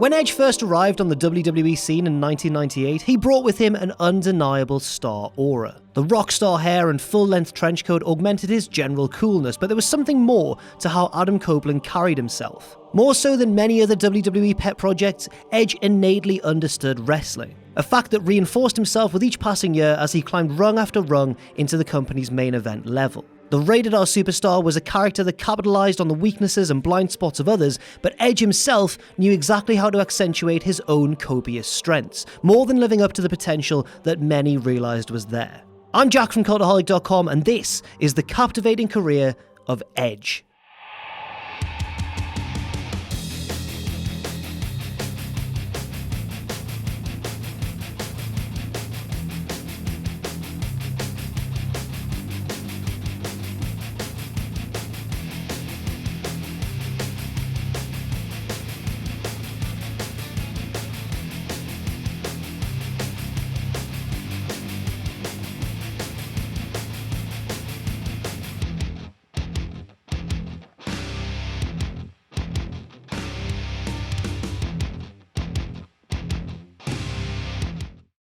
When Edge first arrived on the WWE scene in 1998, he brought with him an undeniable star aura. The rock star hair and full-length trench coat augmented his general coolness, but there was something more to how Adam Copeland carried himself. More so than many other WWE pet projects, Edge innately understood wrestling. A fact that reinforced himself with each passing year as he climbed rung after rung into the company's main event level. The rated R superstar was a character that capitalized on the weaknesses and blind spots of others, but Edge himself knew exactly how to accentuate his own copious strengths, more than living up to the potential that many realized was there. I'm Jack from Cultaholic.com, and this is the captivating career of Edge.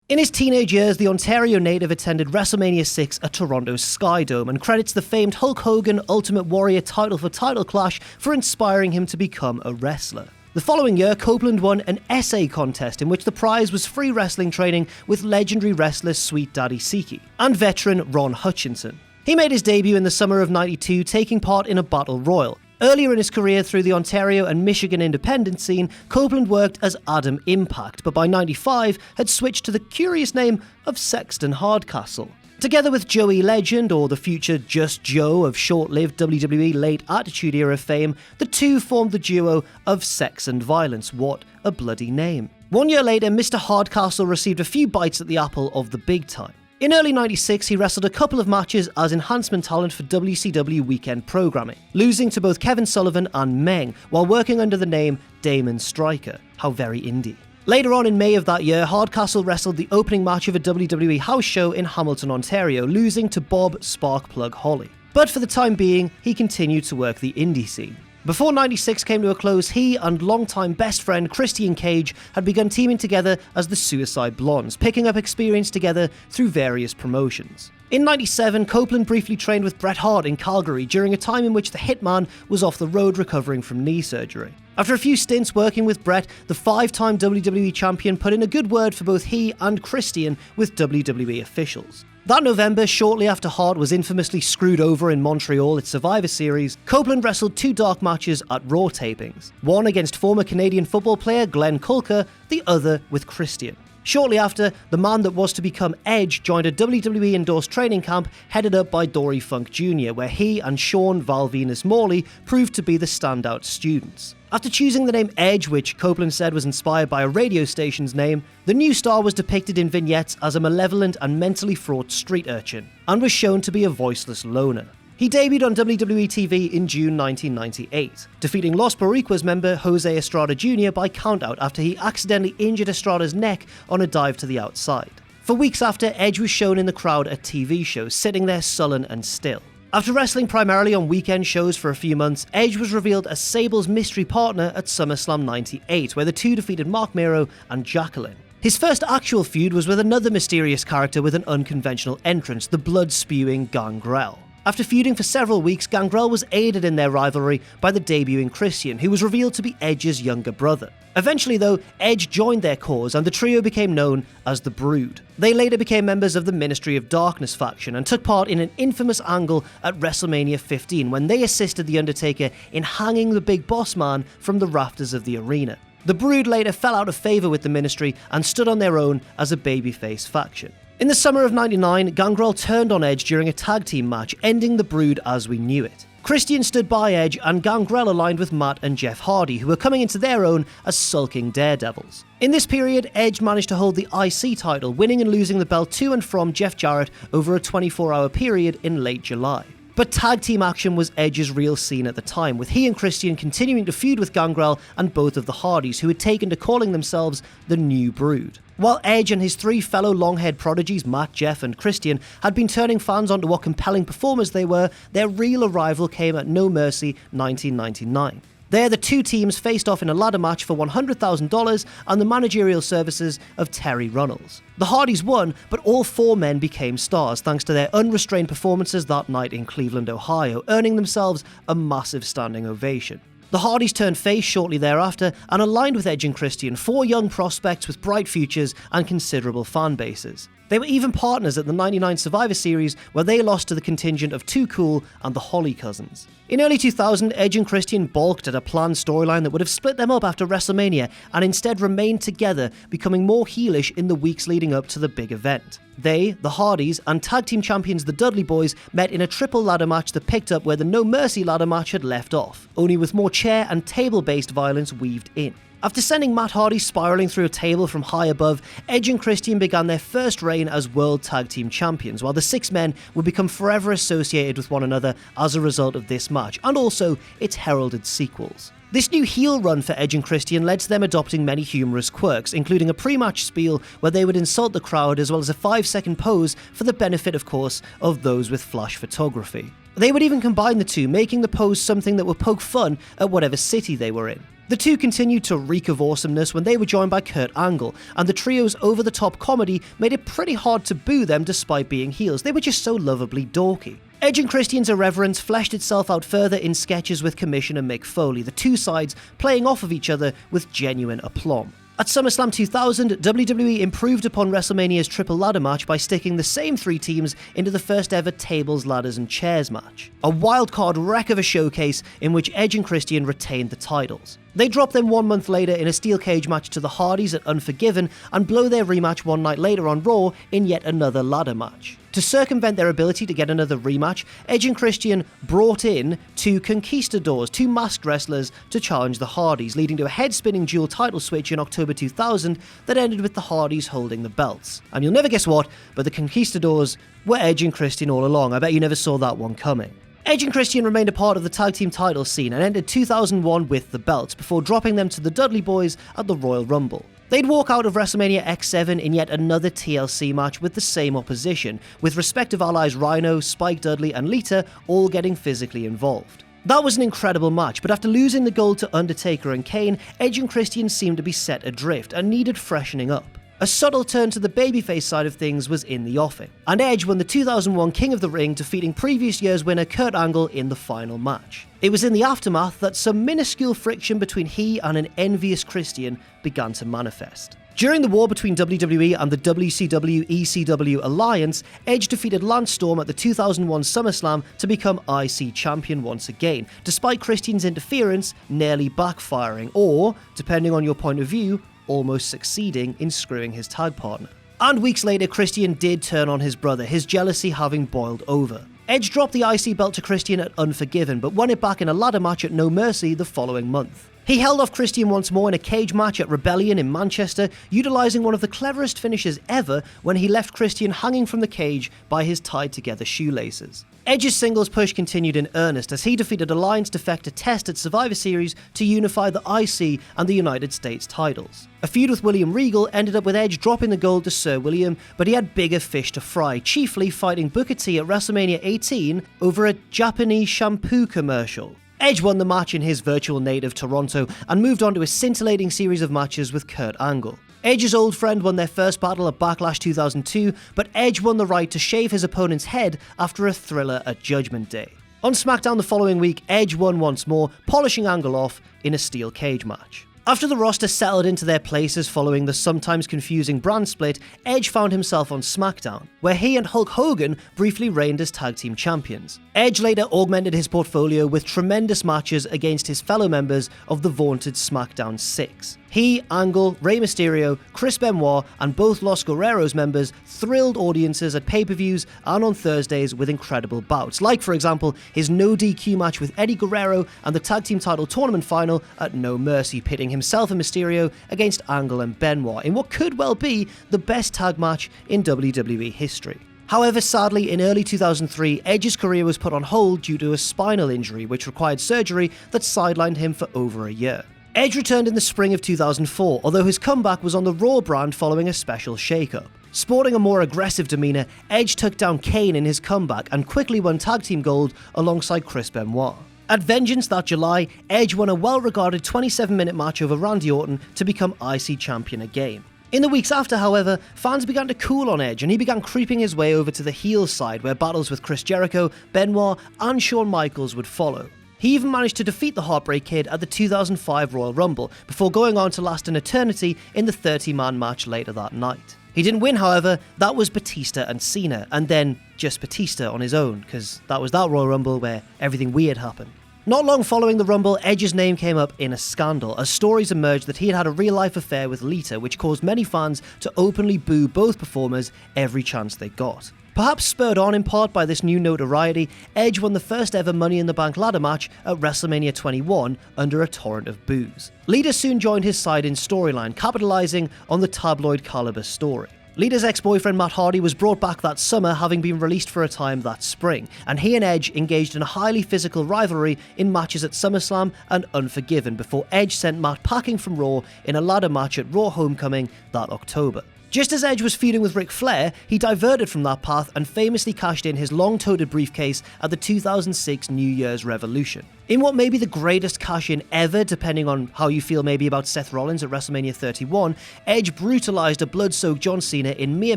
In his teenage years, the Ontario native attended WrestleMania 6 at Toronto's Skydome and credits the famed Hulk Hogan Ultimate Warrior title for title clash for inspiring him to become a wrestler. The following year, Copeland won an essay contest in which the prize was free wrestling training with legendary wrestler Sweet Daddy Siki and veteran Ron Hutchinson. He made his debut in the summer of '92, taking part in a battle royal. Earlier in his career through the Ontario and Michigan independent scene, Copeland worked as Adam Impact, but by '95 had switched to the curious name of Sexton Hardcastle. Together with Joey Legend, or the future Just Joe of short-lived WWE late Attitude Era fame, the two formed the duo of Sex and Violence. What a bloody name. 1 year later, Mr. Hardcastle received a few bites at the apple of the big time. In early '96, he wrestled a couple of matches as enhancement talent for WCW weekend programming, losing to both Kevin Sullivan and Meng, while working under the name Damon Stryker. How very indie. Later on in May of that year, Hardcastle wrestled the opening match of a WWE house show in Hamilton, Ontario, losing to Bob Sparkplug Holly. But for the time being, he continued to work the indie scene. Before '96 came to a close, he and longtime best friend Christian Cage had begun teaming together as the Suicide Blondes, picking up experience together through various promotions. In '97, Copeland briefly trained with Bret Hart in Calgary during a time in which the Hitman was off the road recovering from knee surgery. After a few stints working with Bret, the five-time WWE champion put in a good word for both he and Christian with WWE officials. That November, shortly after Hart was infamously screwed over in Montreal at Survivor Series, Copeland wrestled two dark matches at Raw tapings, one against former Canadian football player Glenn Kulka, the other with Christian. Shortly after, the man that was to become Edge joined a WWE-endorsed training camp headed up by Dory Funk Jr., where he and Sean Val Venus Morley proved to be the standout students. After choosing the name Edge, which Copeland said was inspired by a radio station's name, the new star was depicted in vignettes as a malevolent and mentally fraught street urchin, and was shown to be a voiceless loner. He debuted on WWE TV in June 1998, defeating Los Boricuas member Jose Estrada Jr. by countout after he accidentally injured Estrada's neck on a dive to the outside. For weeks after, Edge was shown in the crowd at TV shows, sitting there sullen and still. After wrestling primarily on weekend shows for a few months, Edge was revealed as Sable's mystery partner at SummerSlam '98, where the two defeated Mark Miro and Jacqueline. His first actual feud was with another mysterious character with an unconventional entrance, the blood-spewing Gangrel. After feuding for several weeks, Gangrel was aided in their rivalry by the debuting Christian, who was revealed to be Edge's younger brother. Eventually, though, Edge joined their cause and the trio became known as the Brood. They later became members of the Ministry of Darkness faction and took part in an infamous angle at WrestleMania 15 when they assisted The Undertaker in hanging the Big Boss Man from the rafters of the arena. The Brood later fell out of favour with the Ministry and stood on their own as a babyface faction. In the summer of '99, Gangrel turned on Edge during a tag team match, ending the Brood as we knew it. Christian stood by Edge and Gangrel aligned with Matt and Jeff Hardy, who were coming into their own as sulking daredevils. In this period, Edge managed to hold the IC title, winning and losing the belt to and from Jeff Jarrett over a 24-hour period in late July. But tag team action was Edge's real scene at the time, with he and Christian continuing to feud with Gangrel and both of the Hardys, who had taken to calling themselves the New Brood. While Edge and his three fellow long-haired prodigies, Matt, Jeff and Christian, had been turning fans onto what compelling performers they were, their real arrival came at No Mercy 1999. There, the two teams faced off in a ladder match for $100,000 and the managerial services of Terry Runnels. The Hardys won, but all four men became stars thanks to their unrestrained performances that night in Cleveland, Ohio, earning themselves a massive standing ovation. The Hardys turned face shortly thereafter and aligned with Edge and Christian, four young prospects with bright futures and considerable fan bases. They were even partners at the '99 Survivor Series, where they lost to the contingent of Too Cool and the Holly Cousins. In early 2000, Edge and Christian balked at a planned storyline that would have split them up after WrestleMania and instead remained together, becoming more heelish in the weeks leading up to the big event. They, the Hardys, and tag team champions the Dudley Boys met in a triple ladder match that picked up where the No Mercy ladder match had left off, only with more chair and table-based violence weaved in. After sending Matt Hardy spiraling through a table from high above, Edge and Christian began their first reign as World Tag Team Champions, while the six men would become forever associated with one another as a result of this match, and also its heralded sequels. This new heel run for Edge and Christian led to them adopting many humorous quirks, including a pre-match spiel where they would insult the crowd, as well as a 5-second pose for the benefit, of course, of those with flash photography. They would even combine the two, making the pose something that would poke fun at whatever city they were in. The two continued to reek of awesomeness when they were joined by Kurt Angle, and the trio's over-the-top comedy made it pretty hard to boo them despite being heels. They were just so lovably dorky. Edge and Christian's irreverence fleshed itself out further in sketches with Commissioner Mick Foley, the two sides playing off of each other with genuine aplomb. At SummerSlam 2000, WWE improved upon WrestleMania's triple ladder match by sticking the same three teams into the first ever tables, ladders and chairs match. A wildcard wreck of a showcase in which Edge and Christian retained the titles. They drop them 1 month later in a steel cage match to the Hardys at Unforgiven and blow their rematch one night later on Raw in yet another ladder match. To circumvent their ability to get another rematch, Edge and Christian brought in two conquistadors, two masked wrestlers, to challenge the Hardys, leading to a head-spinning dual title switch in October 2000 that ended with the Hardys holding the belts. And you'll never guess what, but the conquistadors were Edge and Christian all along. I bet you never saw that one coming. Edge and Christian remained a part of the tag team title scene and ended 2001 with the belts, before dropping them to the Dudley Boys at the Royal Rumble. They'd walk out of WrestleMania X7 in yet another TLC match with the same opposition, with respective allies Rhino, Spike Dudley and Lita all getting physically involved. That was an incredible match, but after losing the gold to Undertaker and Kane, Edge and Christian seemed to be set adrift and needed freshening up. A subtle turn to the babyface side of things was in the offing, and Edge won the 2001 King of the Ring, defeating previous year's winner Kurt Angle in the final match. It was in the aftermath that some minuscule friction between he and an envious Christian began to manifest. During the war between WWE and the WCW-ECW alliance, Edge defeated Lance Storm at the 2001 SummerSlam to become IC champion once again, despite Christian's interference nearly backfiring, or, depending on your point of view, almost succeeding in screwing his tag partner. And weeks later, Christian did turn on his brother, his jealousy having boiled over. Edge dropped the IC belt to Christian at Unforgiven, but won it back in a ladder match at No Mercy the following month. He held off Christian once more in a cage match at Rebellion in Manchester, utilising one of the cleverest finishes ever when he left Christian hanging from the cage by his tied-together shoelaces. Edge's singles push continued in earnest as he defeated Alliance defector Test at Survivor Series to unify the IC and the United States titles. A feud with William Regal ended up with Edge dropping the gold to Sir William, but he had bigger fish to fry, chiefly fighting Booker T at WrestleMania 18 over a Japanese shampoo commercial. Edge won the match in his virtual native Toronto and moved on to a scintillating series of matches with Kurt Angle. Edge's old friend won their first battle at Backlash 2002, but Edge won the right to shave his opponent's head after a thriller at Judgment Day. On SmackDown the following week, Edge won once more, polishing Angle off in a steel cage match. After the roster settled into their places following the sometimes confusing brand split, Edge found himself on SmackDown, where he and Hulk Hogan briefly reigned as tag team champions. Edge later augmented his portfolio with tremendous matches against his fellow members of the vaunted SmackDown 6. He, Angle, Rey Mysterio, Chris Benoit, and both Los Guerreros members thrilled audiences at pay-per-views and on Thursdays with incredible bouts, like for example his no DQ match with Eddie Guerrero and the tag team title tournament final at No Mercy, pitting himself and Mysterio against Angle and Benoit in what could well be the best tag match in WWE history. However, sadly, in early 2003, Edge's career was put on hold due to a spinal injury which required surgery that sidelined him for over a year. Edge returned in the spring of 2004, although his comeback was on the Raw brand following a special shakeup. Sporting a more aggressive demeanour, Edge took down Kane in his comeback and quickly won tag team gold alongside Chris Benoit. At Vengeance that July, Edge won a well-regarded 27-minute match over Randy Orton to become IC champion again. In the weeks after, however, fans began to cool on Edge and he began creeping his way over to the heel side where battles with Chris Jericho, Benoit and Shawn Michaels would follow. He even managed to defeat the Heartbreak Kid at the 2005 Royal Rumble before going on to last an eternity in the 30-man match later that night. He didn't win, however. That was Batista and Cena, and then just Batista on his own, because that was that Royal Rumble where everything weird happened. Not long following the Rumble, Edge's name came up in a scandal as stories emerged that he had had a real-life affair with Lita, which caused many fans to openly boo both performers every chance they got. Perhaps spurred on in part by this new notoriety, Edge won the first ever Money in the Bank ladder match at WrestleMania 21 under a torrent of boos. Lita soon joined his side in storyline, capitalizing on the tabloid caliber story. Lita's ex-boyfriend Matt Hardy was brought back that summer, having been released for a time that spring, and he and Edge engaged in a highly physical rivalry in matches at SummerSlam and Unforgiven before Edge sent Matt packing from Raw in a ladder match at Raw Homecoming that October. Just as Edge was feuding with Ric Flair, he diverted from that path and famously cashed in his long-toted briefcase at the 2006 New Year's Revolution. In what may be the greatest cash-in ever, depending on how you feel maybe about Seth Rollins at WrestleMania 31, Edge brutalized a blood-soaked John Cena in mere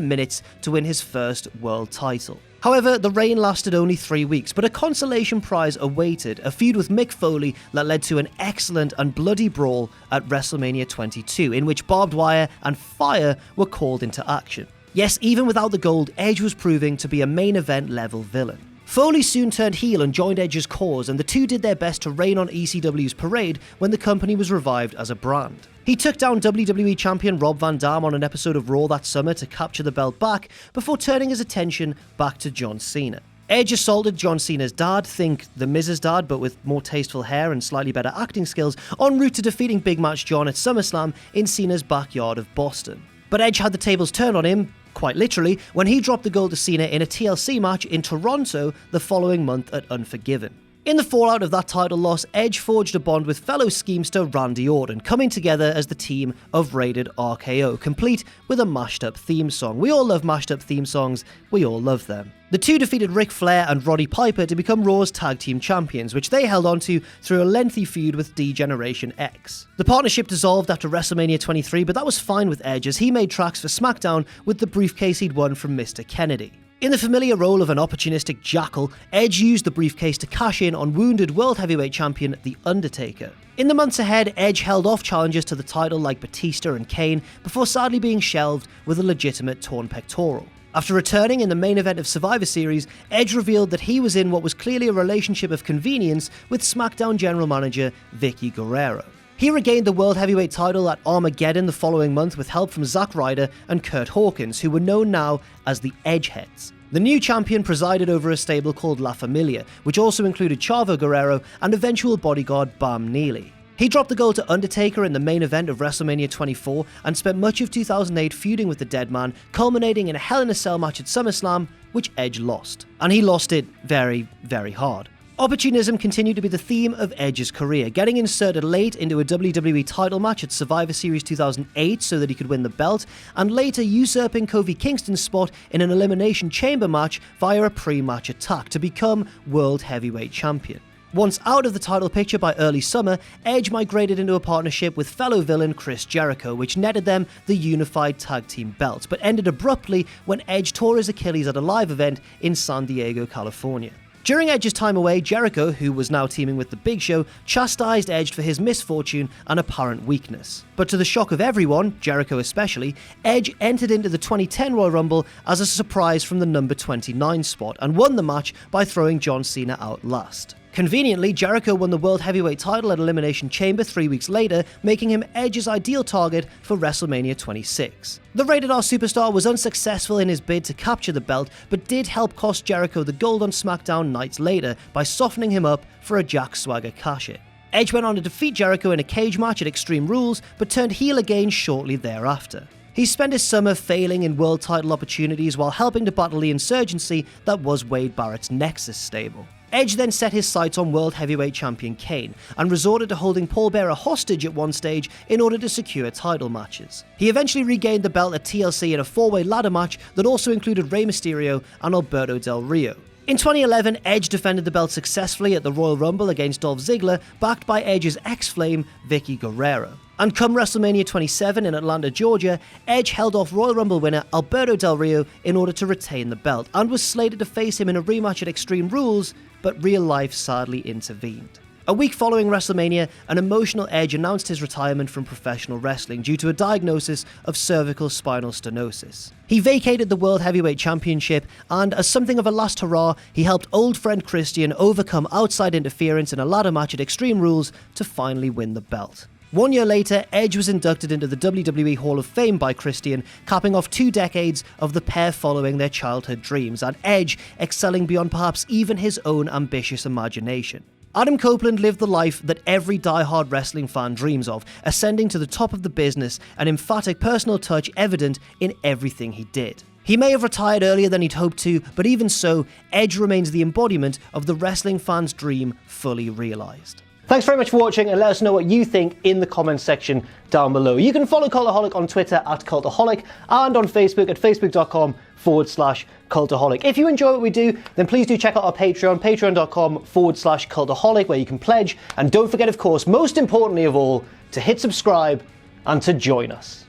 minutes to win his first world title. However, the reign lasted only 3 weeks, but a consolation prize awaited, a feud with Mick Foley that led to an excellent and bloody brawl at WrestleMania 22, in which barbed wire and fire were called into action. Yes, even without the gold, Edge was proving to be a main event level villain. Foley soon turned heel and joined Edge's cause, and the two did their best to rain on ECW's parade when the company was revived as a brand. He took down WWE champion Rob Van Dam on an episode of Raw that summer to capture the belt back before turning his attention back to John Cena. Edge assaulted John Cena's dad, think The Miz's dad but with more tasteful hair and slightly better acting skills, en route to defeating Big Match John at SummerSlam in Cena's backyard of Boston. But Edge had the tables turned on him, quite literally, when he dropped the gold to Cena in a TLC match in Toronto the following month at Unforgiven. In the fallout of that title loss, Edge forged a bond with fellow schemester Randy Orton, coming together as the team of Rated RKO, complete with a mashed-up theme song. We all love mashed-up theme songs, we all love them. The two defeated Ric Flair and Roddy Piper to become Raw's tag team champions, which they held onto through a lengthy feud with D-Generation X. The partnership dissolved after WrestleMania 23, but that was fine with Edge as he made tracks for SmackDown with the briefcase he'd won from Mr. Kennedy. In the familiar role of an opportunistic jackal, Edge used the briefcase to cash in on wounded World Heavyweight Champion The Undertaker. In the months ahead, Edge held off challengers to the title like Batista and Kane before sadly being shelved with a legitimate torn pectoral. After returning in the main event of Survivor Series, Edge revealed that he was in what was clearly a relationship of convenience with SmackDown General Manager Vicky Guerrero. He regained the World Heavyweight title at Armageddon the following month with help from Zack Ryder and Kurt Hawkins, who were known now as the Edgeheads. The new champion presided over a stable called La Familia, which also included Chavo Guerrero and eventual bodyguard Bam Neely. He dropped the gold to Undertaker in the main event of WrestleMania 24 and spent much of 2008 feuding with the Dead Man, culminating in a Hell in a Cell match at SummerSlam, which Edge lost. And he lost it very, very hard. Opportunism continued to be the theme of Edge's career, getting inserted late into a WWE title match at Survivor Series 2008 so that he could win the belt, and later usurping Kofi Kingston's spot in an Elimination Chamber match via a pre-match attack to become World Heavyweight Champion. Once out of the title picture by early summer, Edge migrated into a partnership with fellow villain Chris Jericho, which netted them the unified tag team belts, but ended abruptly when Edge tore his Achilles at a live event in San Diego, California. During Edge's time away, Jericho, who was now teaming with The Big Show, chastised Edge for his misfortune and apparent weakness. But to the shock of everyone, Jericho especially, Edge entered into the 2010 Royal Rumble as a surprise from the number 29 spot and won the match by throwing John Cena out last. Conveniently, Jericho won the World Heavyweight title at Elimination Chamber 3 weeks later, making him Edge's ideal target for WrestleMania 26. The Rated R superstar was unsuccessful in his bid to capture the belt, but did help cost Jericho the gold on SmackDown nights later by softening him up for a Jack Swagger cash-in. Edge went on to defeat Jericho in a cage match at Extreme Rules, but turned heel again shortly thereafter. He spent his summer failing in world title opportunities while helping to battle the insurgency that was Wade Barrett's Nexus stable. Edge then set his sights on World Heavyweight Champion Kane, and resorted to holding Paul Bearer hostage at one stage in order to secure title matches. He eventually regained the belt at TLC in a 4-way ladder match that also included Rey Mysterio and Alberto Del Rio. In 2011, Edge defended the belt successfully at the Royal Rumble against Dolph Ziggler, backed by Edge's ex-flame, Vicky Guerrero. And come WrestleMania 27 in Atlanta, Georgia, Edge held off Royal Rumble winner Alberto Del Rio in order to retain the belt, and was slated to face him in a rematch at Extreme Rules, but real life sadly intervened. A week following WrestleMania, an emotional Edge announced his retirement from professional wrestling due to a diagnosis of cervical spinal stenosis. He vacated the World Heavyweight Championship, and as something of a last hurrah, he helped old friend Christian overcome outside interference in a ladder match at Extreme Rules to finally win the belt. 1 year later, Edge was inducted into the WWE Hall of Fame by Christian, capping off 2 decades of the pair following their childhood dreams, and Edge excelling beyond perhaps even his own ambitious imagination. Adam Copeland lived the life that every die-hard wrestling fan dreams of, ascending to the top of the business, an emphatic personal touch evident in everything he did. He may have retired earlier than he'd hoped to, but even so, Edge remains the embodiment of the wrestling fan's dream fully realised. Thanks very much for watching, and let us know what you think in the comments section down below. You can follow Cultaholic on Twitter at Cultaholic and on Facebook at facebook.com/Cultaholic. If you enjoy what we do, then please do check out our Patreon, patreon.com/Cultaholic, where you can pledge. And don't forget, of course, most importantly of all, to hit subscribe and to join us.